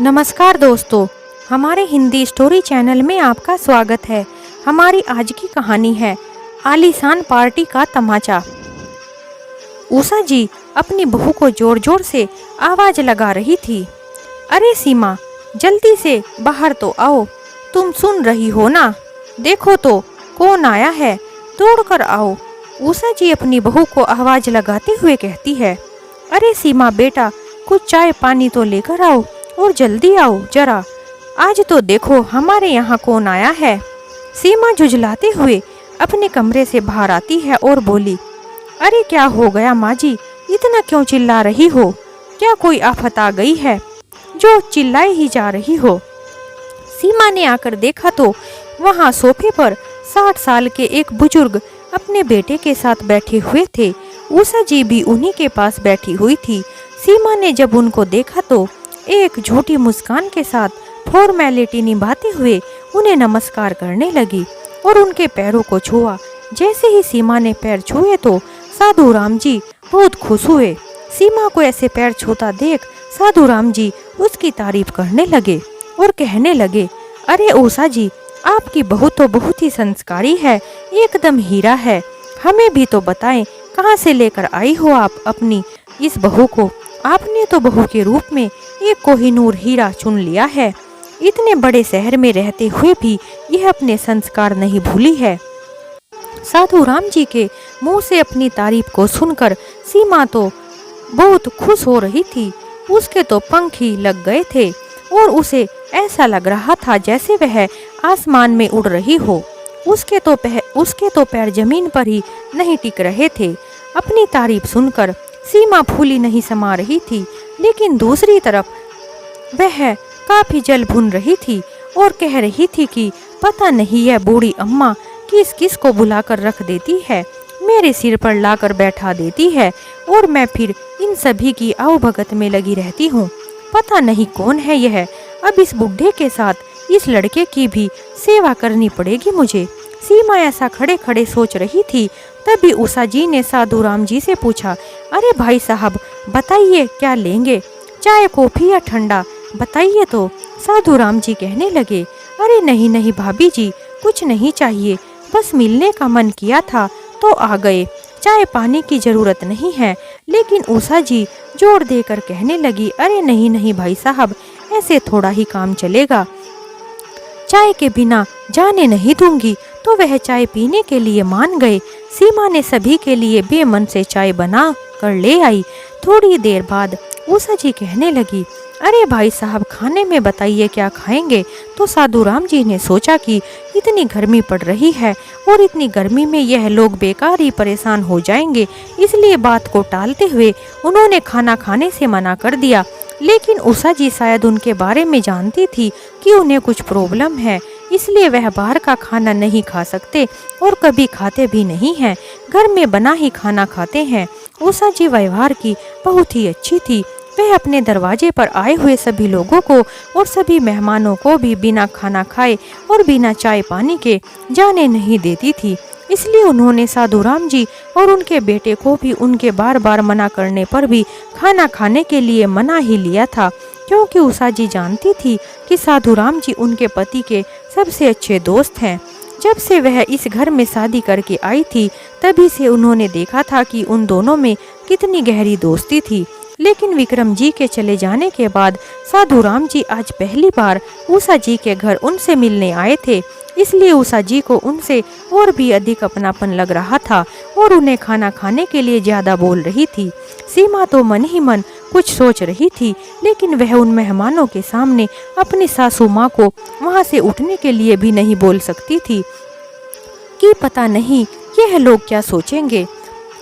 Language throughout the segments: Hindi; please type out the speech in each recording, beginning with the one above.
नमस्कार दोस्तों, हमारे हिंदी स्टोरी चैनल में आपका स्वागत है। हमारी आज की कहानी है आलीशान पार्टी का तमाचा। उषा जी अपनी बहू को जोर जोर से आवाज लगा रही थी। अरे सीमा, जल्दी से बाहर तो आओ, तुम सुन रही हो ना? देखो तो कौन आया है, दौड़कर आओ। उषा जी अपनी बहू को आवाज लगाते हुए कहती है। अरे सीमा बेटा, कुछ चाय पानी तो लेकर आओ और जल्दी आओ जरा, आज तो देखो हमारे यहाँ कौन आया है। सीमा झुझलाते हुए अपने कमरे से बाहर आती है और बोली, अरे क्या हो गया माँ जी, इतना क्यों चिल्ला रही हो? क्या कोई आफत आ गई है जो चिल्लाए ही जा रही हो? सीमा ने आकर देखा तो वहाँ सोफे पर 60 साल के एक बुजुर्ग अपने बेटे के साथ बैठे हुए थे। उषा जी भी उन्हीं के पास बैठी हुई थी। सीमा ने जब उनको देखा तो एक झूठी मुस्कान के साथ फॉर्मेलिटी निभाते हुए उन्हें नमस्कार करने लगी और उनके पैरों को छुआ। जैसे ही सीमा ने पैर छुए तो साधु राम जी बहुत खुश हुए। सीमा को ऐसे पैर छूता देख साधु राम जी उसकी तारीफ करने लगे और कहने लगे, अरे उषा जी, आपकी बहू तो बहुत ही संस्कारी है, एकदम हीरा है। हमें भी तो बताएं, कहाँ से लेकर आई हो आप अपनी इस बहू को? आपने तो बहू के रूप में एक कोहिनूर हीरा चुन लिया है। इतने बड़े शहर में रहते हुए भी यह अपने संस्कार नहीं भूली है। साधु राम जी के मुंह से अपनी तारीफ को सुनकर सीमा तो बहुत खुश हो रही थी। उसके तो पंख ही लग गए थे और उसे ऐसा लग रहा था जैसे वह आसमान में उड़ रही हो। उसके तो पैर जमीन पर ही नहीं टिक रहे थे। अपनी तारीफ सुनकर सीमा फूली नहीं समा रही थी, लेकिन दूसरी तरफ वह काफी जल भुन रही थी और कह रही थी कि पता नहीं यह बूढ़ी अम्मा किस किस को बुलाकर रख देती है, मेरे सिर पर लाकर बैठा देती है और मैं फिर इन सभी की आवभगत में लगी रहती हूँ। पता नहीं कौन है यह। अब इस बुढ़े के साथ इस लड़के की भी सेवा करनी पड़ेगी मुझे। सीमा ऐसा खड़े खड़े सोच रही थी। तभी उषा जी ने साधु राम जी से पूछा, अरे भाई साहब बताइए क्या लेंगे, चाय कॉफी या ठंडा, बताइए तो। साधु राम जी कहने लगे, अरे नहीं नहीं भाभी जी, कुछ नहीं चाहिए, बस मिलने का मन किया था तो आ गए, चाय पानी की जरूरत नहीं है। लेकिन उषा जी जोर देकर कहने लगी, अरे नहीं नहीं भाई साहब, ऐसे थोड़ा ही काम चलेगा, चाय के बिना जाने नहीं दूंगी। तो वह चाय पीने के लिए मान गए। सीमा ने सभी के लिए बेमन से चाय बना कर ले आई। थोड़ी देर बाद उषा जी कहने लगी, अरे भाई साहब खाने में बताइए क्या खाएंगे? तो साधु राम जी ने सोचा कि इतनी गर्मी पड़ रही है और इतनी गर्मी में यह लोग बेकार ही परेशान हो जाएंगे, इसलिए बात को टालते हुए उन्होंने खाना खाने से मना कर दिया। लेकिन उषा जी शायद उनके बारे में जानती थी कि उन्हें कुछ प्रॉब्लम है, इसलिए वह बाहर का खाना नहीं खा सकते और कभी खाते भी नहीं हैं, घर में बना ही खाना खाते हैं। उषा जी व्यवहार की बहुत ही अच्छी थी। वह अपने दरवाजे पर आए हुए सभी लोगों को और सभी मेहमानों को भी बिना खाना खाए और बिना चाय पानी के जाने नहीं देती थी। इसलिए उन्होंने साधु राम जी और उनके बेटे को भी उनके बार बार मना करने पर भी खाना खाने के लिए मना ही लिया था, क्योंकि उषा जी जानती थी कि साधु राम जी उनके पति के सबसे अच्छे दोस्त हैं। जब से वह इस घर में शादी करके आई थी तभी से उन्होंने देखा था कि उन दोनों में कितनी गहरी दोस्ती थी। लेकिन विक्रम जी के चले जाने के बाद साधु राम जी आज पहली बार उषा जी के घर उनसे मिलने आए थे, इसलिए उषा जी को उनसे और भी अधिक अपनापन लग रहा था और उन्हें खाना खाने के लिए ज्यादा बोल रही थी। सीमा तो मन ही मन कुछ सोच रही थी, लेकिन वह उन मेहमानों के सामने अपनी सासू माँ को वहाँ से उठने के लिए भी नहीं बोल सकती थी कि पता नहीं यह लोग क्या सोचेंगे।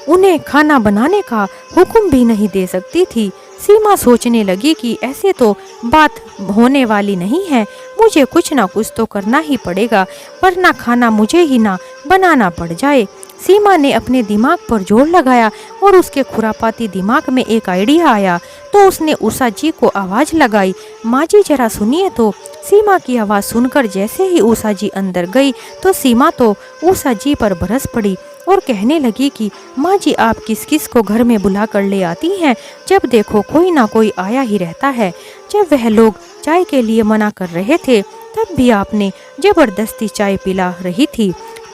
उन्हें खाना बनाने का हुक्म भी नहीं दे सकती थी। सीमा सोचने लगी कि ऐसे तो बात होने वाली नहीं है, मुझे कुछ ना कुछ तो करना ही पड़ेगा, वरना खाना मुझे ही ना बनाना पड़ जाए। सीमा ने अपने दिमाग पर जोर लगाया और उसके खुरापाती दिमाग में एक आइडिया आया, तो उसने उषा जी को आवाज लगाई, माँ जी जरा सुनिए तो। सीमा की आवाज़ सुनकर जैसे ही उषा जी अंदर गई तो सीमा तो उषा जी पर बरस पड़ी और कहने लगी कि माँ जी आप किस किस को घर में बुला कर ले आती हैं, जब देखो कोई ना कोई आया ही रहता है। जब वह लोग चाय के लिए मना कर रहे थे, तब भी आपने जबरदस्ती चाय पिला रही थी।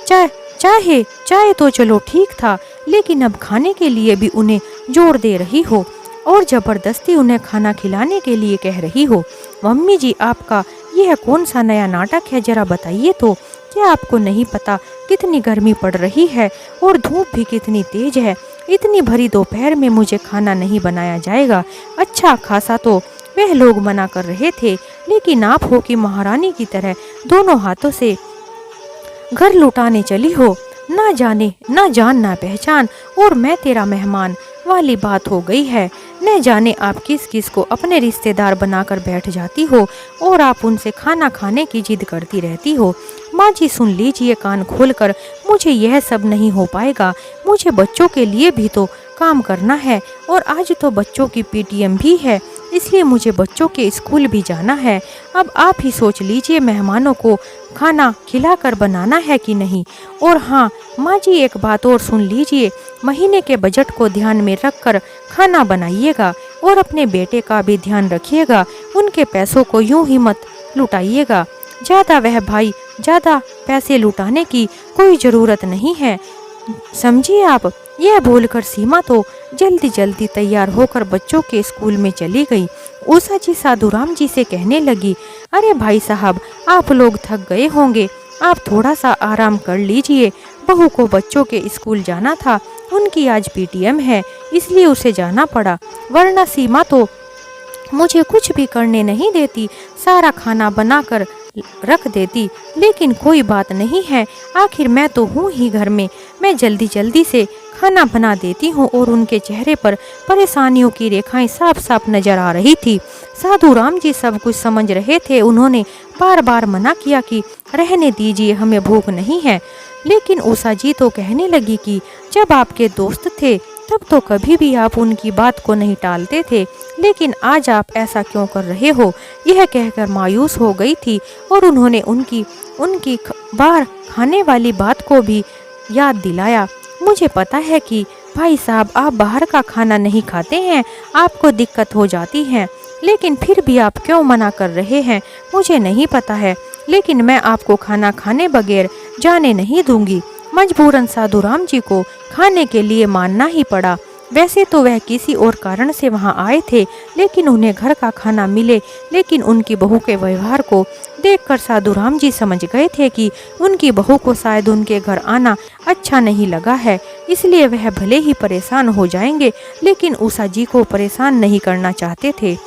चाय चाहे चाय तो चलो ठीक था, लेकिन अब खाने के लिए भी उन्हें जोर दे रही हो और जबरदस्ती उन्हें खाना खिलाने के लिए कह रही हो। मम्मी जी, आपका यह कौन सा नया नाटक है, जरा बताइए तो। क्या आपको नहीं पता कितनी गर्मी पड़ रही है और धूप भी कितनी तेज है? इतनी भरी दोपहर में मुझे खाना नहीं बनाया जाएगा। अच्छा खासा तो वह लोग मना कर रहे थे, लेकिन आप हो कि महारानी की तरह दोनों हाथों से घर लुटाने चली हो। ना जाने ना जान ना पहचान और मैं तेरा मेहमान वाली बात हो गई है। न जाने आप किस किस को अपने रिश्तेदार बनाकर बैठ जाती हो और आप उनसे खाना खाने की जिद करती रहती हो। माँ जी, सुन लीजिए कान खोलकर, मुझे यह सब नहीं हो पाएगा। मुझे बच्चों के लिए भी तो काम करना है और आज तो बच्चों की पीटीएम भी है, इसलिए मुझे बच्चों के स्कूल भी जाना है। अब आप ही सोच लीजिए मेहमानों को खाना खिलाकर बनाना है कि नहीं। और हाँ माँ जी, एक बात और सुन लीजिए, महीने के बजट को ध्यान में रखकर खाना बनाइएगा और अपने बेटे का भी ध्यान रखिएगा। उनके पैसों को यूं ही मत लुटाइएगा। ज़्यादा पैसे लुटाने की कोई ज़रूरत नहीं है, समझिए आप। यह बोलकर सीमा तो जल्दी जल्दी तैयार होकर बच्चों के स्कूल में चली गई। उषा जी साधुराम जी से कहने लगी, अरे भाई साहब, आप लोग थक गए होंगे, आप थोड़ा सा आराम कर लीजिए। बहू को बच्चों के स्कूल जाना था, उनकी आज पीटीएम है, इसलिए उसे जाना पड़ा, वरना सीमा तो मुझे कुछ भी करने नहीं देती, सारा खाना बनाकर रख देती। लेकिन कोई बात नहीं है, आखिर मैं तो हूँ ही घर में, मैं जल्दी जल्दी से खाना बना देती हूँ। और उनके चेहरे पर परेशानियों की रेखाएं साफ साफ नजर आ रही थी। साधुराम जी सब कुछ समझ रहे थे। उन्होंने बार बार मना किया कि रहने दीजिए, हमें भूख नहीं है। लेकिन उषा जी तो कहने लगी कि जब आपके दोस्त थे तब तो कभी भी आप उनकी बात को नहीं टालते थे, लेकिन आज आप ऐसा क्यों कर रहे हो? यह कहकर मायूस हो गई थी और उन्होंने उनकी बाहर खाने वाली बात को भी याद दिलाया। मुझे पता है कि भाई साहब आप बाहर का खाना नहीं खाते हैं, आपको दिक्कत हो जाती है, लेकिन फिर भी आप क्यों मना कर रहे हैं मुझे नहीं पता है, लेकिन मैं आपको खाना खाने बगैर जाने नहीं दूंगी। मजबूरन साधुराम जी को खाने के लिए मानना ही पड़ा। वैसे तो वह किसी और कारण से वहां आए थे, लेकिन उन्हें घर का खाना मिले। लेकिन उनकी बहू के व्यवहार को देखकर साधुराम जी समझ गए थे कि उनकी बहू को शायद उनके घर आना अच्छा नहीं लगा है, इसलिए वह भले ही परेशान हो जाएंगे, लेकिन उषा जी को परेशान नहीं करना चाहते थे,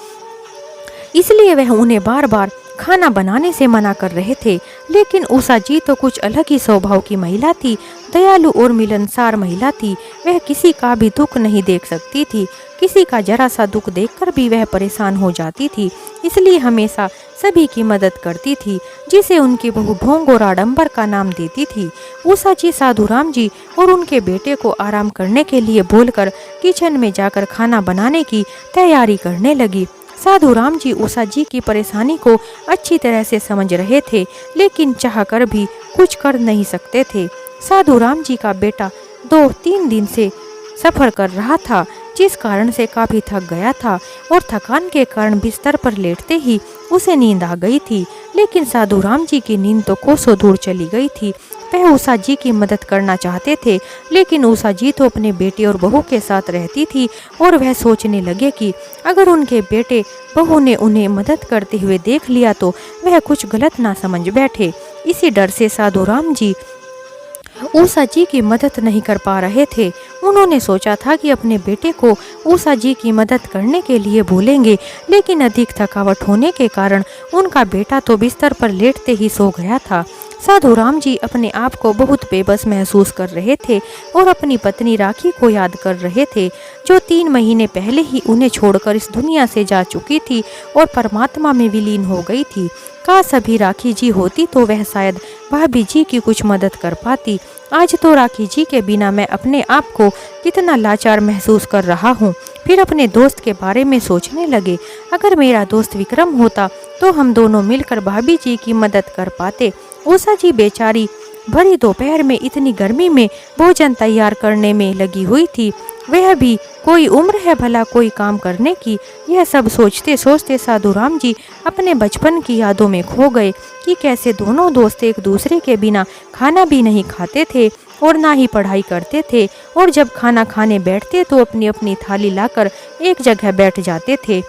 इसलिए वह उन्हें बार बार खाना बनाने से मना कर रहे थे। लेकिन उषा जी तो कुछ अलग ही स्वभाव की महिला थी, दयालु और मिलनसार महिला थी। वह किसी का भी दुख नहीं देख सकती थी, किसी का जरा सा दुख देखकर भी वह परेशान हो जाती थी, इसलिए हमेशा सभी की मदद करती थी, जिसे उनकी बहू ढोंग और आडंबर का नाम देती थी। उषा जी साधुराम जी और उनके बेटे को आराम करने के लिए बोलकर किचन में जाकर खाना बनाने की तैयारी करने लगी। साधुराम जी उषा जी की परेशानी को अच्छी तरह से समझ रहे थे, लेकिन चाहकर भी कुछ कर नहीं सकते थे। साधुराम जी का बेटा 2-3 दिन से सफर कर रहा था, जिस कारण से काफी थक गया था और थकान के कारण बिस्तर पर लेटते ही उसे नींद आ गई थी। लेकिन साधुराम जी की नींद तो कोसों दूर चली गई थी। वह उषा जी की मदद करना चाहते थे, लेकिन उषा जी तो अपने बेटे और बहू के साथ रहती थी और वह सोचने लगे कि अगर उनके बेटे बहू ने उन्हें मदद करते हुए देख लिया तो वह कुछ गलत ना समझ बैठे। इसी डर से साधुराम जी उषा जी की मदद नहीं कर पा रहे थे। उन्होंने सोचा था कि अपने बेटे को उषा जी की मदद करने के लिए बोलेंगे, लेकिन अधिक थकावट होने के कारण उनका बेटा तो बिस्तर पर लेटते ही सो गया था। साधुराम जी अपने आप को बहुत बेबस महसूस कर रहे थे और अपनी पत्नी राखी को याद कर रहे थे, जो 3 महीने पहले ही उन्हें छोड़कर इस दुनिया से जा चुकी थी और परमात्मा में विलीन हो गई थी। काश अभी राखी जी होती तो वह शायद भाभी जी की कुछ मदद कर पाती। आज तो राखी जी के बिना मैं अपने आप को कितना लाचार महसूस कर रहा हूँ। फिर अपने दोस्त के बारे में सोचने लगे, अगर मेरा दोस्त विक्रम होता तो हम दोनों मिलकर भाभी जी की मदद कर पाते। उषा जी बेचारी भरी दोपहर में इतनी गर्मी में भोजन तैयार करने में लगी हुई थी। वह भी कोई उम्र है भला कोई काम करने की। यह सब सोचते सोचते साधु राम जी अपने बचपन की यादों में खो गए कि कैसे दोनों दोस्त एक दूसरे के बिना खाना भी नहीं खाते थे और ना ही पढ़ाई करते थे, और जब खाना खाने बैठते तो अपनी अपनी थाली लाकर एक जगह बैठ जाते थे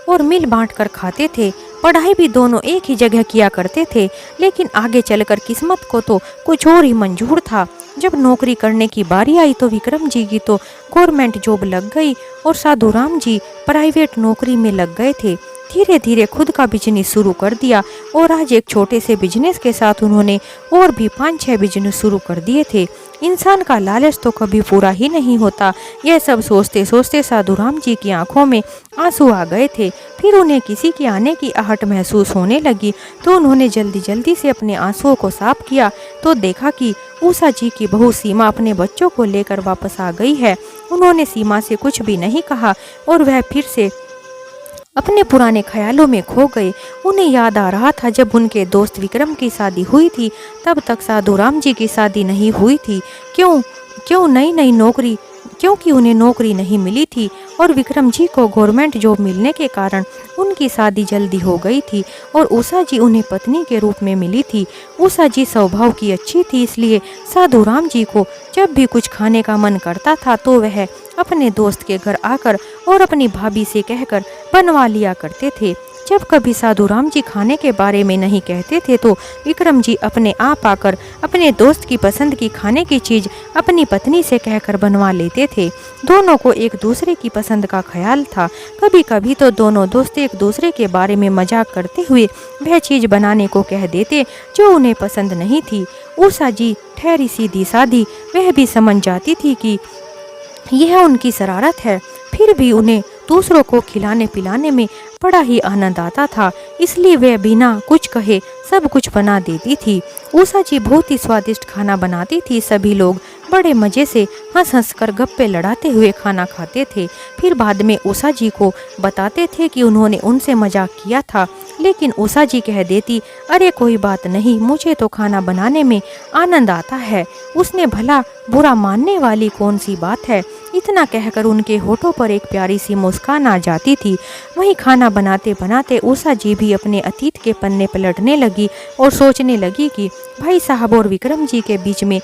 और मिल बांट कर खाते थे। पढ़ाई भी दोनों एक ही जगह किया करते थे, लेकिन आगे चलकर किस्मत को तो कुछ और ही मंजूर था। जब नौकरी करने की बारी आई तो विक्रम जी की तो गवर्नमेंट जॉब लग गई और साधु राम जी प्राइवेट नौकरी में लग गए थे। धीरे धीरे खुद का बिजनेस शुरू कर दिया और आज एक छोटे से बिजनेस के साथ उन्होंने और भी 5-6 बिजनेस शुरू कर दिए थे। इंसान का लालच तो कभी पूरा ही नहीं होता। यह सब सोचते सोचते साधु राम जी की आंखों में आंसू आ गए थे। फिर उन्हें किसी के आने की आहट महसूस होने लगी तो उन्होंने जल्दी जल्दी से अपने आंसुओं को साफ किया तो देखा कि उषा जी की बहू सीमा अपने बच्चों को लेकर वापस आ गई है। उन्होंने सीमा से कुछ भी नहीं कहा और वह फिर से अपने पुराने ख्यालों में खो गए। उन्हें याद आ रहा था जब उनके दोस्त विक्रम की शादी हुई थी तब तक साधु राम जी की शादी नहीं हुई थी। क्यों नई नौकरी, क्योंकि उन्हें नौकरी नहीं मिली थी और विक्रम जी को गवर्नमेंट जॉब मिलने के कारण उनकी शादी जल्दी हो गई थी और उषा जी उन्हें पत्नी के रूप में मिली थी। उषा जी स्वभाव की अच्छी थी, इसलिए साधु राम जी को जब भी कुछ खाने का मन करता था तो वह अपने दोस्त के घर आकर और अपनी भाभी से कहकर बनवा लिया करते थे। जब कभी साधु राम जी खाने के बारे में नहीं कहते थे तो विक्रम जी अपने आप आकर अपने दोस्त की पसंद की खाने की चीज अपनी पत्नी से कहकर बनवा लेते थे। दोनों को एक दूसरे की पसंद का ख्याल था। कभी कभी तो दोनों दोस्त एक दूसरे के बारे में मजाक करते हुए वह चीज बनाने को कह देते जो उन्हें पसंद नहीं थी। उषा जी ठहरी सीधी सादी, वह भी समझ जाती थी कि यह उनकी शरारत है, फिर भी उन्हें दूसरों को खिलाने पिलाने में बड़ा ही आनंद आता था, इसलिए वह बिना कुछ कहे सब कुछ बना देती थी। उषा जी बहुत ही स्वादिष्ट खाना बनाती थी। सभी लोग बड़े मजे से हंस हंस कर गप्पे लड़ाते हुए खाना खाते थे। फिर बाद में उषा जी को बताते थे कि उन्होंने उनसे मजाक किया था, लेकिन उषा जी कह देती, अरे कोई बात नहीं, मुझे तो खाना बनाने में आनंद आता है, उसने भला बुरा मानने वाली कौन सी बात है। इतना कहकर उनके होठों पर एक प्यारी सी मुस्कान आ जाती थी। वहीं खाना बनाते बनाते उषा जी भी अपने अतीत के पन्ने पलटने लगी और सोचने लगी कि भाई साहब और विक्रम जी के बीच में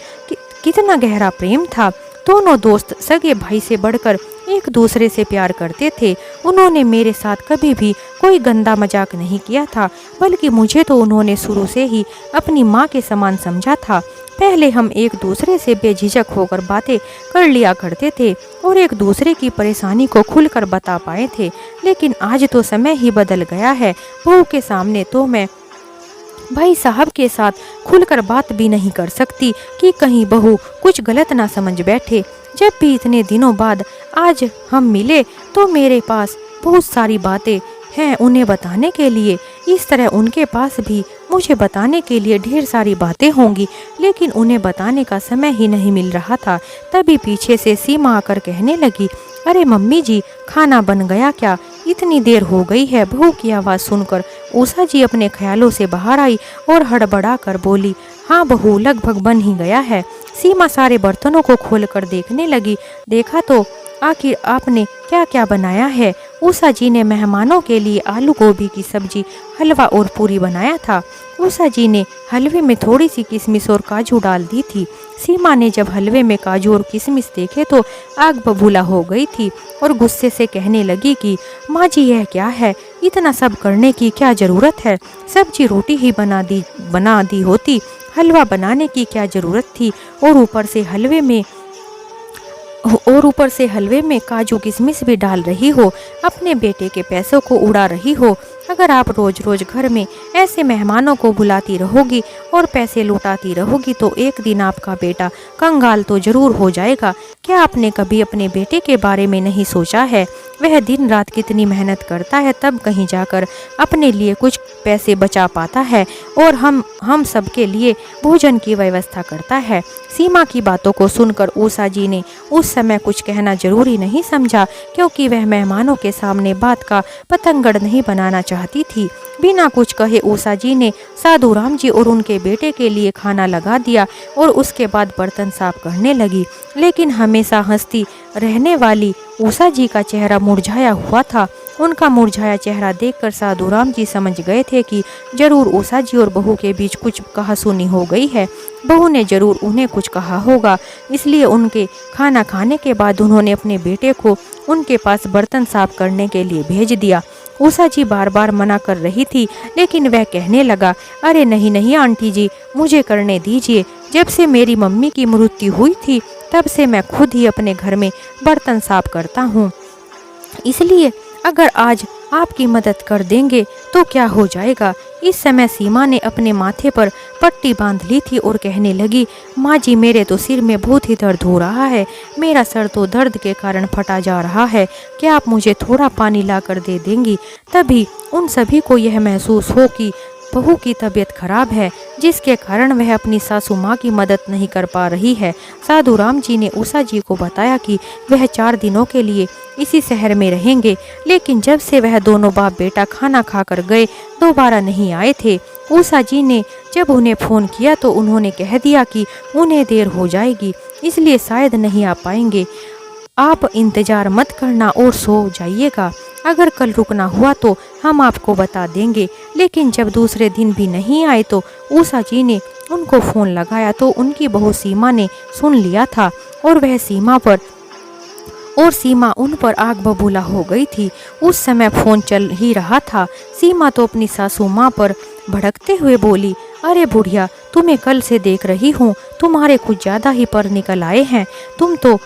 कितना गहरा प्रेम था। दोनों दोस्त सगे भाई से बढ़कर एक दूसरे से प्यार करते थे। उन्होंने मेरे साथ कभी भी कोई गंदा मजाक नहीं किया था, बल्कि मुझे तो उन्होंने शुरू से ही अपनी माँ के समान समझा था। पहले हम एक दूसरे से बेझिझक होकर बातें कर लिया करते थे और एक दूसरे की परेशानी को खुलकर बता पाए थे, लेकिन आज तो समय ही बदल गया है। बहू के सामने तो मैं भाई साहब के साथ खुलकर बात भी नहीं कर सकती कि कहीं बहू कुछ गलत ना समझ बैठे। जब भी इतने दिनों बाद आज हम मिले तो मेरे पास बहुत सारी बातें हैं उन्हें बताने के लिए। इस तरह उनके पास भी मुझे बताने के लिए ढेर सारी बातें होंगी, लेकिन उन्हें बताने का समय ही नहीं मिल रहा था। तभी पीछे से सीमा आकर कहने लगी, अरे मम्मी जी, खाना बन गया क्या? इतनी देर हो गई है। बहू की आवाज़ सुनकर उषा जी अपने ख्यालों से बाहर आई और हड़बड़ा कर बोली, हाँ बहू, लगभग बन ही गया है। सीमा सारे बर्तनों को खोलकर देखने लगी। देखा तो आखिर आपने क्या क्या बनाया है? उषा जी ने मेहमानों के लिए आलू गोभी की सब्जी, हलवा और पूरी बनाया था। उषा जी ने हलवे में थोड़ी सी किशमिश और काजू डाल दी थी। सीमा ने जब हलवे में काजू और किशमिश देखे तो आग बबूला हो गई थी और गुस्से से कहने लगी कि माँ जी, यह क्या है? इतना सब करने की क्या जरूरत है? सब्जी रोटी ही बना दी होती, हलवा बनाने की क्या जरूरत थी? और ऊपर से हलवे में काजू किशमिश भी डाल रही हो। अपने बेटे के पैसों को उड़ा रही हो। अगर आप रोज रोज घर में ऐसे मेहमानों को बुलाती रहोगी और पैसे लुटाती रहोगी तो एक दिन आपका बेटा कंगाल तो जरूर हो जाएगा। क्या आपने कभी अपने बेटे के बारे में नहीं सोचा है? वह दिन रात कितनी मेहनत करता है, तब कहीं जाकर अपने लिए कुछ पैसे बचा पाता है और हम सबके लिए भोजन की व्यवस्था करता है। सीमा की बातों को सुनकर उषा जी ने उस समय कुछ कहना जरूरी नहीं समझा, क्योंकि वह मेहमानों के सामने बात का पतंगड़ नहीं बनाना चाहती थी। बिना कुछ कहे उषा जी ने साधु राम जी और उनके बेटे के लिए खाना लगा दिया और उसके बाद बर्तन साफ करने लगी। लेकिन हमेशा हंसती रहने वाली उषा जी का चेहरा मुरझाया हुआ था। उनका मुरझाया चेहरा देखकर साधु राम जी समझ गए थे कि जरूर उषा जी और बहू के बीच कुछ कहासुनी हो गई है। बहू ने जरूर उन्हें कुछ कहा होगा, इसलिए उनके खाना खाने के बाद उन्होंने अपने बेटे को उनके पास बर्तन साफ करने के लिए भेज दिया। उषा जी बार बार मना कर रही थी, लेकिन वह कहने लगा, अरे नहीं नहीं आंटी जी, मुझे करने दीजिए। जब से मेरी मम्मी की मृत्यु हुई थी तब से मैं खुद ही अपने घर में बर्तन साफ करता हूँ, इसलिए अगर आज आपकी मदद कर देंगे तो क्या हो जाएगा। इस समय सीमा ने अपने माथे पर पट्टी बांध ली थी और कहने लगी, माँ जी मेरे तो सिर में बहुत ही दर्द हो रहा है, मेरा सर तो दर्द के कारण फटा जा रहा है, क्या आप मुझे थोड़ा पानी ला कर दे देंगी। तभी उन सभी को यह महसूस हो कि बहू की तबीयत खराब है, जिसके कारण वह अपनी सासू माँ की मदद नहीं कर पा रही है। साधु राम जी ने उषा जी को बताया कि वह 4 दिनों के लिए इसी शहर में रहेंगे, लेकिन जब से वह दोनों बाप बेटा खाना खाकर गए दोबारा नहीं आए थे। उषा जी ने जब उन्हें फ़ोन किया तो उन्होंने कह दिया कि उन्हें देर हो जाएगी, इसलिए शायद नहीं आ पाएंगे। आप इंतज़ार मत करना और सो जाइएगा, अगर कल रुकना हुआ तो हम आपको बता देंगे। लेकिन जब दूसरे दिन भी नहीं आए तो उषा जी ने उनको फ़ोन लगाया तो उनकी बहू सीमा ने सुन लिया था और सीमा उन पर आग बबूला हो गई थी। उस समय फ़ोन चल ही रहा था। सीमा तो अपनी सासू माँ पर भड़कते हुए बोली, अरे बुढ़िया, तुम्हें कल से देख रही हूँ, तुम्हारे कुछ ज़्यादा ही पर निकल आए हैं। तुम तो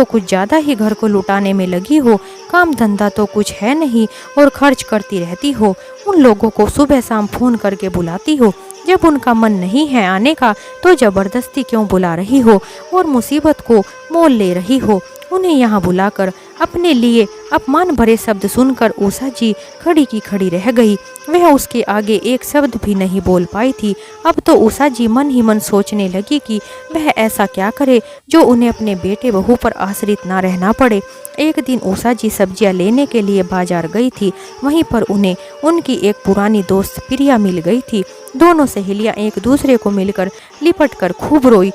कुछ ज़्यादा ही घर को लुटाने में लगी हो, काम धंधा तो कुछ है नहीं और खर्च करती रहती हो। उन लोगों को सुबह शाम फ़ोन करके बुलाती हो, जब उनका मन नहीं है आने का तो ज़बरदस्ती क्यों बुला रही हो और मुसीबत को मोल ले रही हो। उन्हें यहाँ बुलाकर अपने लिए अपमान भरे शब्द सुनकर उषा जी खड़ी की खड़ी रह गई। वह उसके आगे एक शब्द भी नहीं बोल पाई थी। अब तो उषा जी मन ही मन सोचने लगी कि वह ऐसा क्या करे जो उन्हें अपने बेटे बहू पर आश्रित ना रहना पड़े। एक दिन उषा जी सब्जियां लेने के लिए बाजार गई थी। वहीं पर उन्हें उनकी एक पुरानी दोस्त प्रिया मिल गई थी। दोनों सहेलियां एक दूसरे को मिलकर लिपट कर खूब रोई।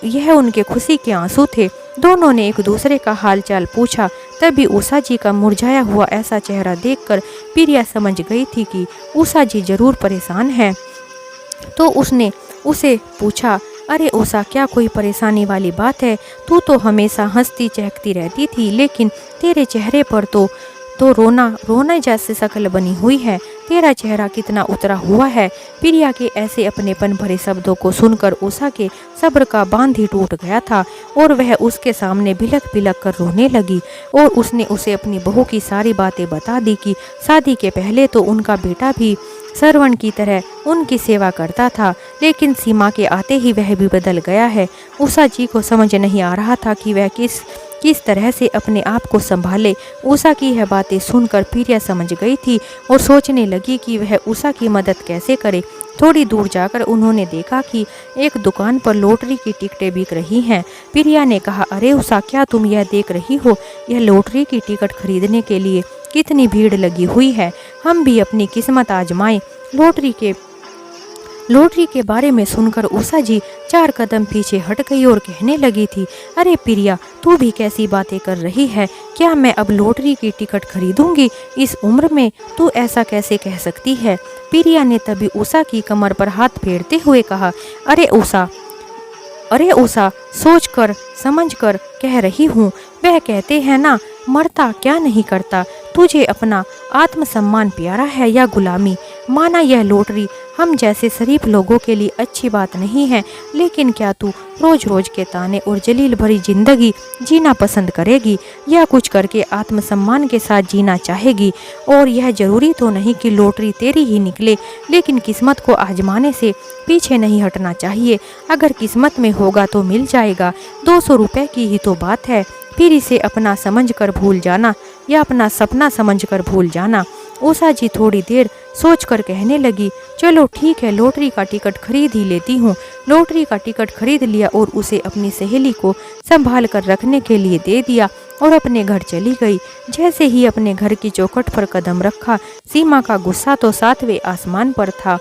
यह उनके खुशी के आंसू थे। दोनों ने एक दूसरे का हालचाल पूछा। तभी उषा जी का मुरझाया हुआ ऐसा चेहरा देखकर प्रिया समझ गई थी कि उषा जी जरूर परेशान है। तो उसने उसे पूछा, अरे उषा, क्या कोई परेशानी वाली बात है? तू तो हमेशा हंसती चहकती रहती थी, लेकिन तेरे चेहरे पर तो रोना जैसे शक्ल बनी हुई है। तेरा चेहरा कितना उतरा हुआ है। प्रिया के ऐसे अपनेपन भरे शब्दों को सुनकर उषा के सब्र का बांध ही टूट गया था और वह उसके सामने बिलख बिलख कर रोने लगी। और उसने उसे अपनी बहू की सारी बातें बता दी कि शादी के पहले तो उनका बेटा भी सरवण की तरह उनकी सेवा करता था, लेकिन सीमा के आते ही वह भी बदल गया है। उषा जी को समझ नहीं आ रहा था कि वह किस तरह से अपने आप को संभाले। उषा की यह बातें सुनकर प्रिया समझ गई थी और सोचने लगी कि वह उषा की मदद कैसे करे। थोड़ी दूर जाकर उन्होंने देखा कि एक दुकान पर लॉटरी की टिकटें बिक रही हैं। प्रिया ने कहा, अरे उषा, क्या तुम यह देख रही हो? यह लॉटरी की टिकट खरीदने के लिए कितनी भीड़ लगी हुई है। हम भी अपनी किस्मत आजमाएं। लॉटरी के बारे में सुनकर उषा जी 4 कदम पीछे हट गई और कहने लगी थी, अरे प्रिया, तू भी कैसी बातें कर रही है? क्या मैं अब लॉटरी की टिकट खरीदूंगी? इस उम्र में तू ऐसा कैसे कह सकती है? प्रिया ने तभी उषा की कमर पर हाथ फेरते हुए कहा, अरे उषा, सोच कर समझ कर कह रही हूँ। वह कहते हैं ना, मरता क्या नहीं करता। तुझे अपना आत्मसम्मान प्यारा है या गुलामी? माना यह लॉटरी हम जैसे शरीफ लोगों के लिए अच्छी बात नहीं है, लेकिन क्या तू रोज रोज के ताने और जलील भरी जिंदगी जीना पसंद करेगी या कुछ करके आत्मसम्मान के साथ जीना चाहेगी? और यह जरूरी तो नहीं कि लॉटरी तेरी ही निकले, लेकिन किस्मत को आजमाने से पीछे नहीं हटना चाहिए। अगर किस्मत में होगा तो मिल जाएगा। 200 रुपए की ही तो बात है, फिर इसे अपना समझकर भूल जाना या अपना सपना समझकर भूल जाना। उषा जी थोड़ी देर सोचकर कहने लगी, चलो ठीक है, लॉटरी का टिकट खरीद ही लेती हूँ। लॉटरी का टिकट खरीद लिया और उसे अपनी सहेली को संभाल कर रखने के लिए दे दिया और अपने घर चली गई। जैसे ही अपने घर की चौखट पर कदम रखा, सीमा का गुस्सा तो 7वें आसमान पर था।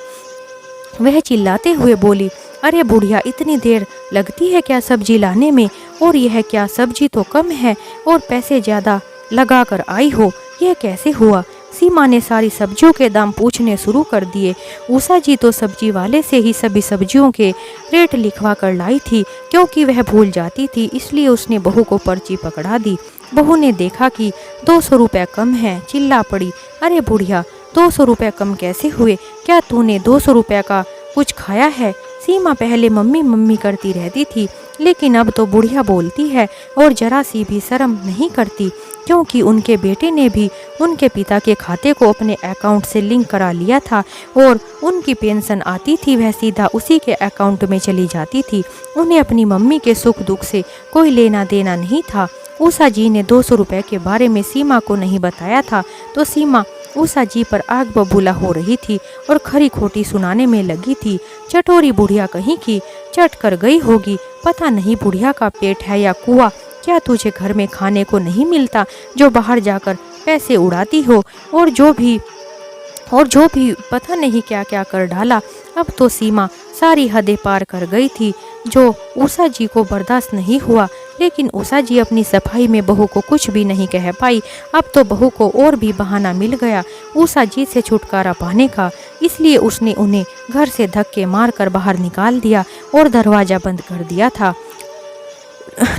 वह चिल्लाते हुए बोली, अरे बुढ़िया, इतनी देर लगती है क्या सब्जी लाने में? और यह क्या, सब्जी तो कम है और पैसे ज़्यादा लगा कर आई हो, यह कैसे हुआ? सीमा ने सारी सब्जियों के दाम पूछने शुरू कर दिए। उषा जी तो सब्जी वाले से ही सभी सब्जियों के रेट लिखवा कर लाई थी, क्योंकि वह भूल जाती थी, इसलिए उसने बहू को पर्ची पकड़ा दी। बहू ने देखा कि 200 रुपये कम है, चिल्ला पड़ी, अरे बुढ़िया, 200 रुपये कम कैसे हुए? क्या तूने 200 रुपये का कुछ खाया है? सीमा पहले मम्मी मम्मी करती रहती थी, लेकिन अब तो बुढ़िया बोलती है और जरा सी भी शर्म नहीं करती, क्योंकि उनके बेटे ने भी उनके पिता के खाते को अपने अकाउंट से लिंक करा लिया था और उनकी पेंशन आती थी वह सीधा उसी के अकाउंट में चली जाती थी। उन्हें अपनी मम्मी के सुख दुख से कोई लेना देना नहीं था। उषा जी ने 200 रुपये के बारे में सीमा को नहीं बताया था, तो सीमा उषा जी पर आग बबूला हो रही थी और खरी खोटी सुनाने में लगी थी। चटोरी बुढ़िया कहीं की, चट कर गई होगी, पता नहीं बुढ़िया का पेट है या कुआं। क्या तुझे घर में खाने को नहीं मिलता जो बाहर जाकर पैसे उड़ाती हो? और जो भी पता नहीं क्या क्या कर डाला। अब तो सीमा सारी हदें पार कर गई थी, जो उषा जी को बर्दाश्त नहीं हुआ। लेकिन उषा जी अपनी सफाई में बहू को कुछ भी नहीं कह पाई। अब तो बहू को और भी बहाना मिल गया उषा जी से छुटकारा पाने का, इसलिए उसने उन्हें घर से धक्के मारकर बाहर निकाल दिया और दरवाज़ा बंद कर दिया था।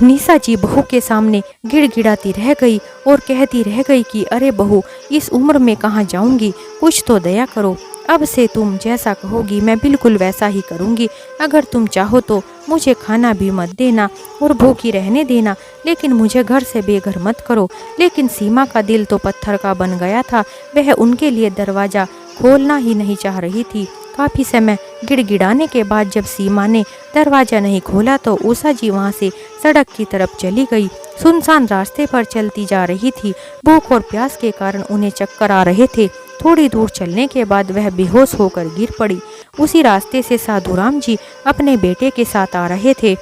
निशा जी बहू के सामने गिड़गिड़ाती रह गई और कहती रह गई कि अरे बहू, इस उम्र में कहाँ जाऊंगी, कुछ तो दया करो। अब से तुम जैसा कहोगी मैं बिल्कुल वैसा ही करूंगी। अगर तुम चाहो तो मुझे खाना भी मत देना और भूखी रहने देना, लेकिन मुझे घर से बेघर मत करो। लेकिन सीमा का दिल तो पत्थर का बन गया था, वह उनके लिए दरवाज़ा खोलना ही नहीं चाह रही थी। काफ़ी समय गिड़गिड़ाने के बाद जब सीमा ने दरवाज़ा नहीं खोला तो उषा जी वहाँ से सड़क की तरफ चली गई। सुनसान रास्ते पर चलती जा रही थी। भूख और प्यास के कारण उन्हें चक्कर आ रहे थे। थोड़ी दूर चलने के बाद वह बेहोश होकर गिर पड़ी। उसी रास्ते से साधुराम जी अपने बेटे के साथ आ रहे थे।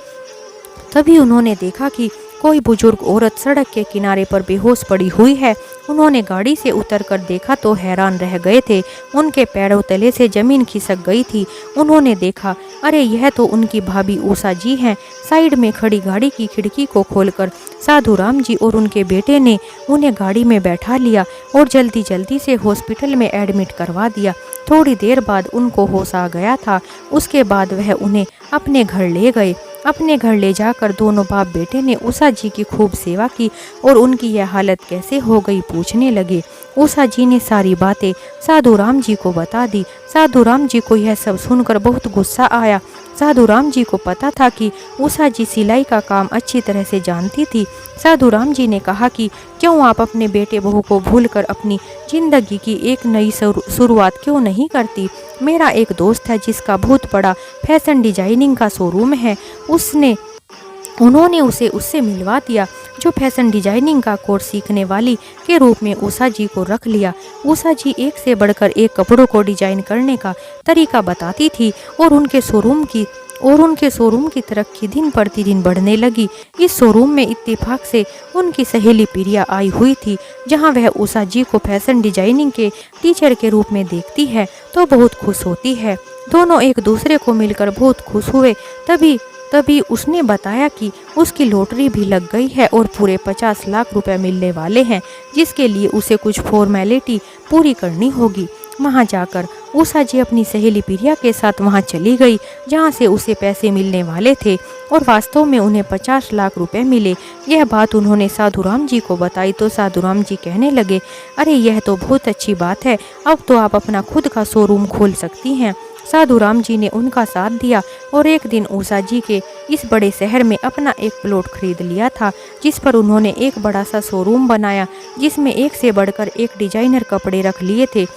तभी उन्होंने देखा कि कोई बुजुर्ग औरत सड़क के किनारे पर बेहोश पड़ी हुई है। उन्होंने गाड़ी से उतरकर देखा तो हैरान रह गए थे। उनके पैरों तले से जमीन खिसक गई थी। उन्होंने देखा, अरे यह तो उनकी भाभी उषा जी हैं। साइड में खड़ी गाड़ी की खिड़की को खोलकर साधुराम जी और उनके बेटे ने उन्हें गाड़ी में बैठा लिया और जल्दी जल्दी से हॉस्पिटल में एडमिट करवा दिया। थोड़ी देर बाद उनको होश आ गया था। उसके बाद वह उन्हें अपने घर ले गए। अपने घर ले जाकर दोनों बाप बेटे ने उषा जी की खूब सेवा की और उनकी यह हालत कैसे हो गई पूछने लगे। उषा जी ने सारी बातें साधुराम जी को बता दी। साधुराम जी को यह सब सुनकर बहुत गुस्सा आया। साधुराम जी को पता था कि उषा जी सिलाई का काम अच्छी तरह से जानती थी। साधुराम जी ने कहा कि क्यों आप अपने बेटे बहू को भूलकर अपनी जिंदगी की एक नई शुरुआत क्यों नहीं करती? मेरा एक दोस्त है जिसका बहुत बड़ा फैशन डिजाइनिंग का शोरूम है। उन्होंने उसे उससे मिलवा दिया, जो फैशन डिजाइनिंग का कोर्स सीखने वाली के रूप में उषा जी को रख लिया। उषा जी एक से बढ़कर एक कपड़ों को डिजाइन करने का तरीका बताती थी और उनके शोरूम की तरक्की दिन प्रतिदिन बढ़ने लगी। इस शोरूम में इत्तेफाक से उनकी सहेली प्रिया आई हुई थी। जहां वह उषा जी को फैशन डिजाइनिंग के टीचर के रूप में देखती है तो बहुत खुश होती है। दोनों एक दूसरे को मिलकर बहुत खुश हुए। तभी उसने बताया कि उसकी लॉटरी भी लग गई है और पूरे 50 लाख रुपए मिलने वाले हैं, जिसके लिए उसे कुछ फॉर्मेलिटी पूरी करनी होगी। वहां जाकर उषा जी अपनी सहेली प्रिया के साथ वहां चली गई, जहां से उसे पैसे मिलने वाले थे और वास्तव में उन्हें 50 लाख रुपए मिले। यह बात उन्होंने साधुराम जी को बताई तो साधुराम जी कहने लगे, अरे यह तो बहुत अच्छी बात है, अब तो आप अपना खुद का शोरूम खोल सकती हैं। साधुराम जी ने उनका साथ दिया और एक दिन उषा जी के इस बड़े शहर में अपना एक प्लॉट खरीद लिया था, जिस पर उन्होंने एक बड़ा सा शोरूम बनाया, जिसमें एक से बढ़कर एक डिजाइनर कपड़े रख लिए थे।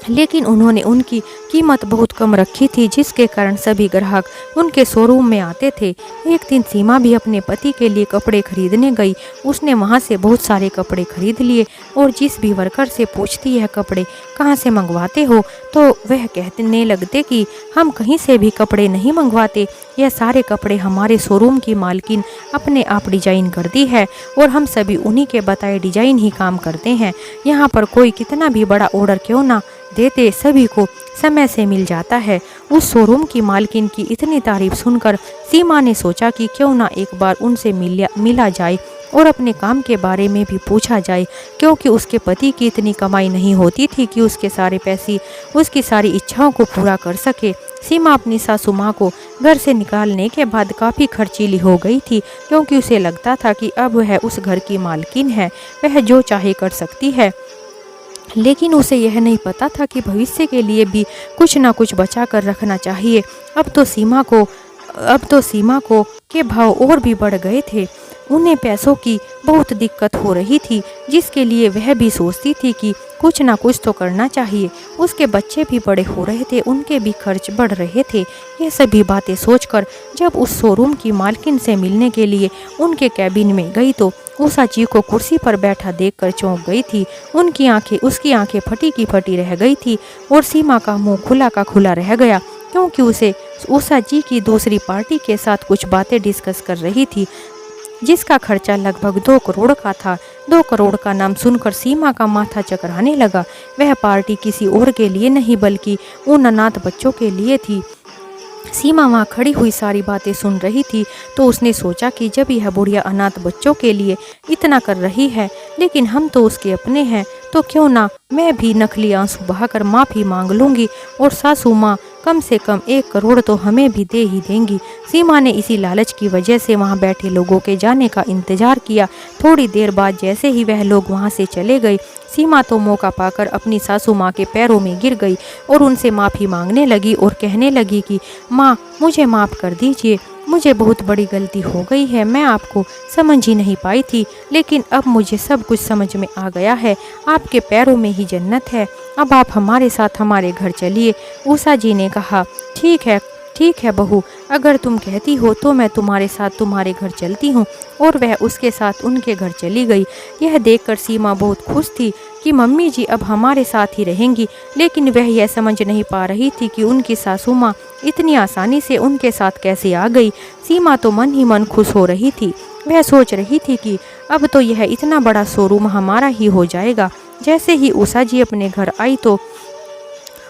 लेकिन उन्होंने उनकी कीमत बहुत कम रखी थी, जिसके कारण सभी ग्राहक उनके शोरूम में आते थे। एक दिन सीमा भी अपने पति के लिए कपड़े खरीदने गई। उसने वहां से बहुत सारे कपड़े खरीद लिए और जिस भी वर्कर से पूछती यह कपड़े कहाँ से मंगवाते हो, तो वह कहने लगते कि हम कहीं से भी कपड़े नहीं मंगवाते, यह सारे कपड़े हमारे शोरूम की मालकिन अपने आप डिजाइन करती है और हम सभी उन्हीं के बताए डिजाइन ही काम करते हैं। यहाँ पर कोई कितना भी बड़ा ऑर्डर क्यों ना देते, सभी को समय से मिल जाता है। उस शोरूम की मालकिन की इतनी तारीफ सुनकर सीमा ने सोचा कि क्यों ना एक बार उनसे मिला जाए और अपने काम के बारे में भी पूछा जाए, क्योंकि उसके पति की इतनी कमाई नहीं होती थी कि उसके सारे पैसे उसकी सारी इच्छाओं को पूरा कर सके। सीमा अपनी सासू माँ को घर से निकालने के बाद काफ़ी खर्चीली हो गई थी, क्योंकि उसे लगता था कि अब वह उस घर की मालकिन है, वह जो चाहे कर सकती है। लेकिन उसे यह नहीं पता था कि भविष्य के लिए भी कुछ ना कुछ बचा कर रखना चाहिए। अब तो सीमा को के भाव और भी बढ़ गए थे। उन्हें पैसों की बहुत दिक्कत हो रही थी, जिसके लिए वह भी सोचती थी कि कुछ ना कुछ तो करना चाहिए। उसके बच्चे भी बड़े हो रहे थे, उनके भी खर्च बढ़ रहे थे। यह सभी बातें सोचकर जब उस शोरूम की मालकिन से मिलने के लिए उनके कैबिन में गई तो उषा जी को कुर्सी पर बैठा देखकर चौंक गई थी। उसकी आंखें फटी की फटी रह गई थी और सीमा का मुंह खुला का खुला रह गया, क्योंकि उसे उषा जी की दूसरी पार्टी के साथ कुछ बातें डिस्कस कर रही थी, जिसका खर्चा लगभग 2 करोड़ का था। 2 करोड़ का नाम सुनकर सीमा का माथा चकराने लगा। वह पार्टी किसी और के लिए नहीं बल्कि उन अनाथ बच्चों के लिए थी। सीमा वहाँ खड़ी हुई सारी बातें सुन रही थी तो उसने सोचा कि जब यह बुढ़िया अनाथ बच्चों के लिए इतना कर रही है, लेकिन हम तो उसके अपने हैं, तो क्यों ना मैं भी नकली आंसू बहाकर माफ़ी मांग लूँगी और सासू माँ कम से कम 1 करोड़ तो हमें भी दे ही देंगी। सीमा ने इसी लालच की वजह से वहाँ बैठे लोगों के जाने का इंतजार किया। थोड़ी देर बाद जैसे ही वह लोग वहाँ से चले गए, सीमा तो मौका पाकर अपनी सासू माँ के पैरों में गिर गई और उनसे माफ़ी मांगने लगी और कहने लगी कि माँ, मुझे माफ़ कर दीजिए, मुझे बहुत बड़ी गलती हो गई है। मैं आपको समझ ही नहीं पाई थी, लेकिन अब मुझे सब कुछ समझ में आ गया है। आपके पैरों में ही जन्नत है। अब आप हमारे साथ हमारे घर चलिए। उषा जी ने कहा, ठीक है बहू, अगर तुम कहती हो तो मैं तुम्हारे साथ तुम्हारे घर चलती हूँ। और वह उसके साथ उनके घर चली गई। यह देखकर सीमा बहुत खुश थी कि मम्मी जी अब हमारे साथ ही रहेंगी, लेकिन वह यह समझ नहीं पा रही थी कि उनकी सासू माँ इतनी आसानी से उनके साथ कैसे आ गई। सीमा तो मन ही मन खुश हो रही थी। वह सोच रही थी कि अब तो यह इतना बड़ा शोरूम हमारा ही हो जाएगा। जैसे ही उषा जी अपने घर आई तो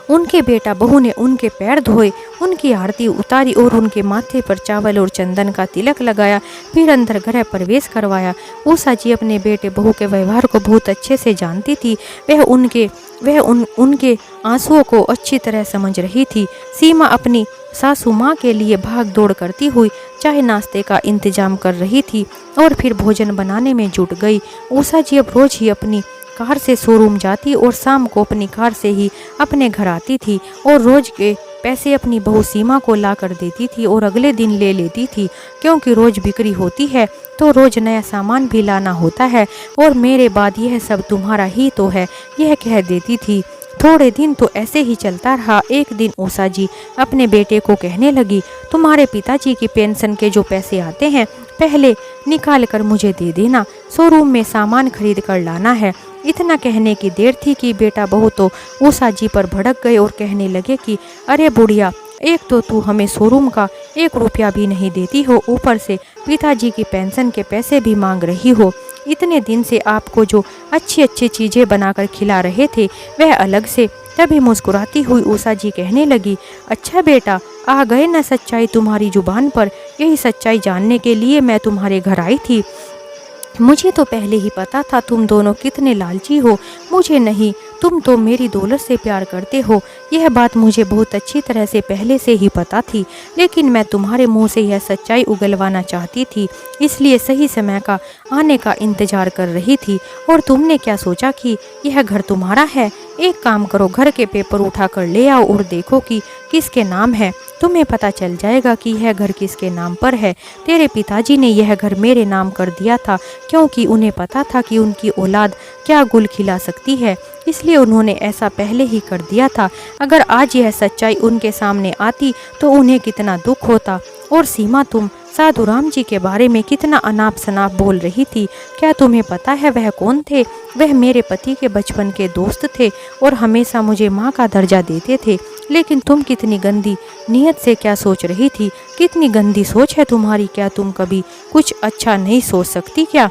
उनके बेटा बहू ने उनके पैर धोए, उनकी आरती उतारी और उनके माथे पर चावल और चंदन का तिलक लगाया, फिर अंदर गृह प्रवेश करवाया। उषा जी अपने बेटे बहू के व्यवहार को बहुत अच्छे से जानती थी। उनके आंसुओं को अच्छी तरह समझ रही थी। सीमा अपनी सासू माँ के लिए भाग दौड़ करती हुई चाय नाश्ते का इंतजाम कर रही थी और फिर भोजन बनाने में जुट गई। उषा जी अब रोज ही अपनी कार से शोरूम जाती और शाम को अपनी कार से ही अपने घर आती थी और रोज के पैसे अपनी बहू सीमा को ला कर देती थी और अगले दिन ले लेती थी, क्योंकि रोज बिक्री होती है तो रोज नया सामान भी लाना होता है और मेरे बाद यह सब तुम्हारा ही तो है, यह कह देती थी। थोड़े दिन तो ऐसे ही चलता रहा। एक दिन उषा जी अपने बेटे को कहने लगी, तुम्हारे पिताजी की पेंशन के जो पैसे आते हैं पहले निकाल कर मुझे दे देना, शोरूम में सामान खरीद कर लाना है। इतना कहने की देर थी कि बेटा बहू तो उषा जी पर भड़क गए और कहने लगे कि अरे बुढ़िया, एक तो तू हमें शोरूम का 1 रुपया भी नहीं देती हो, ऊपर से पिताजी की पेंशन के पैसे भी मांग रही हो। इतने दिन से आपको जो अच्छी अच्छी चीज़ें बनाकर खिला रहे थे वह अलग से। तभी मुस्कुराती हुई उषा जी कहने लगी, अच्छा बेटा, आ गए न सच्चाई तुम्हारी जुबान पर। यही सच्चाई जानने के लिए मैं तुम्हारे घर आई थी। मुझे तो पहले ही पता था तुम दोनों कितने लालची हो। मुझे नहीं, तुम तो मेरी दौलत से प्यार करते हो। यह बात मुझे बहुत अच्छी तरह से पहले से ही पता थी, लेकिन मैं तुम्हारे मुंह से यह सच्चाई उगलवाना चाहती थी, इसलिए सही समय का आने का इंतजार कर रही थी। और तुमने क्या सोचा कि यह घर तुम्हारा है? एक काम करो, घर के पेपर उठा कर ले आओ और देखो कि किसके नाम है। तुम्हें पता चल जाएगा कि यह घर किसके नाम पर है। तेरे पिताजी ने यह घर मेरे नाम कर दिया था, क्योंकि उन्हें पता था कि उनकी औलाद क्या गुल खिला सकती है, इसलिए उन्होंने ऐसा पहले ही कर दिया था। अगर आज यह सच्चाई उनके सामने आती तो उन्हें कितना दुख होता। और सीमा, तुम साधु राम जी के बारे में कितना अनाप शनाप बोल रही थी। क्या तुम्हें पता है वह कौन थे? वह मेरे पति के बचपन के दोस्त थे और हमेशा मुझे माँ का दर्जा देते थे। लेकिन तुम कितनी गंदी नीयत से क्या सोच रही थी? कितनी गंदी सोच है तुम्हारी। क्या तुम कभी कुछ अच्छा नहीं सोच सकती क्या?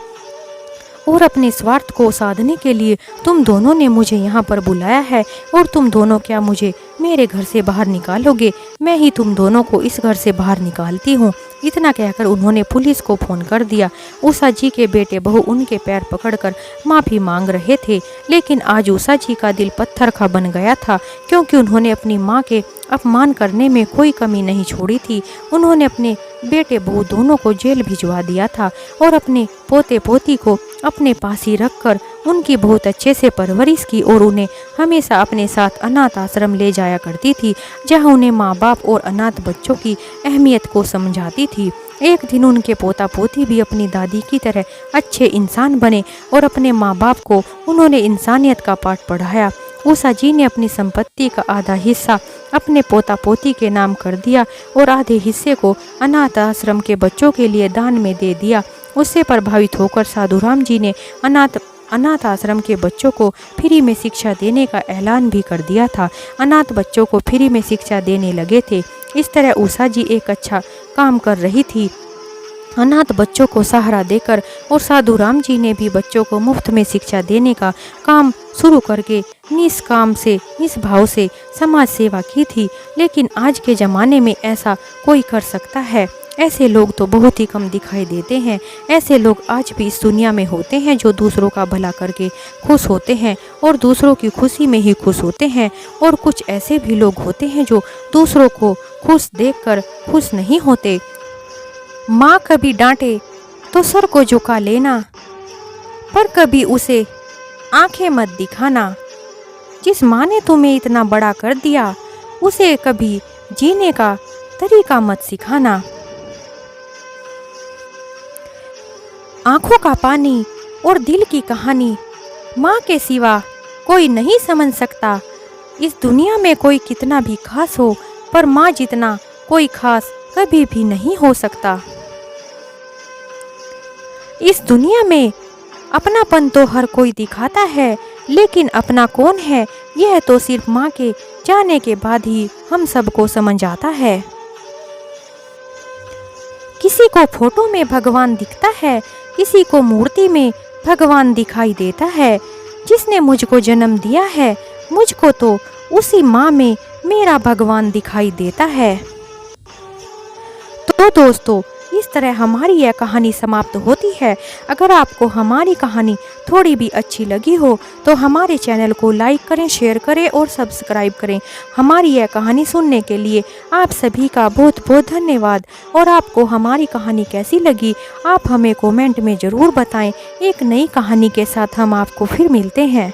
और अपने स्वार्थ को साधने के लिए तुम दोनों ने मुझे यहाँ पर बुलाया है और तुम दोनों क्या मुझे मेरे घर से बाहर निकालोगे? मैं ही तुम दोनों को इस घर से बाहर निकालती हूँ। इतना कहकर उन्होंने पुलिस को फ़ोन कर दिया। उषा जी के बेटे बहू उनके पैर पकड़कर माफ़ी मांग रहे थे, लेकिन आज उषा जी का दिल पत्थर का बन गया था, क्योंकि उन्होंने अपनी माँ के अपमान करने में कोई कमी नहीं छोड़ी थी। उन्होंने अपने बेटे बहू दोनों को जेल भिजवा दिया था और अपने पोते पोती को अपने पास ही रखकर उनकी बहुत अच्छे से परवरिश की और उन्हें हमेशा अपने साथ अनाथ आश्रम ले जाया करती थी, जहां उन्हें माँ बाप और अनाथ बच्चों की अहमियत को समझाती थी। एक दिन उनके पोता पोती भी अपनी दादी की तरह अच्छे इंसान बने और अपने माँ बाप को उन्होंने इंसानियत का पाठ पढ़ाया। उषा जी ने अपनी संपत्ति का आधा हिस्सा अपने पोता पोती के नाम कर दिया और आधे हिस्से को अनाथ आश्रम के बच्चों के लिए दान में दे दिया। उससे प्रभावित होकर साधुराम जी ने अनाथ आश्रम के बच्चों को फ्री में शिक्षा देने का ऐलान भी कर दिया था। अनाथ बच्चों को फ्री में शिक्षा देने लगे थे। इस तरह उषा जी एक अच्छा काम कर रही थी, अनाथ बच्चों को सहारा देकर, और साधुराम जी ने भी बच्चों को मुफ्त में शिक्षा देने का काम शुरू करके निष्काम से निष्भाव से समाज सेवा की थी। लेकिन आज के ज़माने में ऐसा कोई कर सकता है? ऐसे लोग तो बहुत ही कम दिखाई देते हैं। ऐसे लोग आज भी इस दुनिया में होते हैं जो दूसरों का भला करके खुश होते हैं और दूसरों की खुशी में ही खुश होते हैं, और कुछ ऐसे भी लोग होते हैं जो दूसरों को खुश देखकर खुश नहीं होते। माँ कभी डांटे तो सर को झुका लेना, पर कभी उसे आंखें मत दिखाना। जिस माँ ने तुम्हें इतना बड़ा कर दिया, उसे कभी जीने का तरीका मत सिखाना। आंखों का पानी और दिल की कहानी माँ के सिवा कोई नहीं समझ सकता। इस दुनिया में कोई कितना भी खास हो, पर माँ जितना कोई खास कभी भी नहीं हो सकता। इस दुनिया में अपनापन तो हर कोई दिखाता है, लेकिन अपना कौन है यह तो सिर्फ माँ के जाने के बाद ही हम सबको समझ आता है। किसी को फोटो में भगवान दिखता है, किसी को मूर्ति में भगवान दिखाई देता है। जिसने मुझको जन्म दिया है, मुझको तो उसी माँ में मेरा भगवान दिखाई देता है। तो दोस्तों, इस तरह हमारी यह कहानी समाप्त होती है। अगर आपको हमारी कहानी थोड़ी भी अच्छी लगी हो तो हमारे चैनल को लाइक करें, शेयर करें और सब्सक्राइब करें। हमारी यह कहानी सुनने के लिए आप सभी का बहुत बहुत धन्यवाद। और आपको हमारी कहानी कैसी लगी आप हमें कमेंट में ज़रूर बताएं। एक नई कहानी के साथ हम आपको फिर मिलते हैं।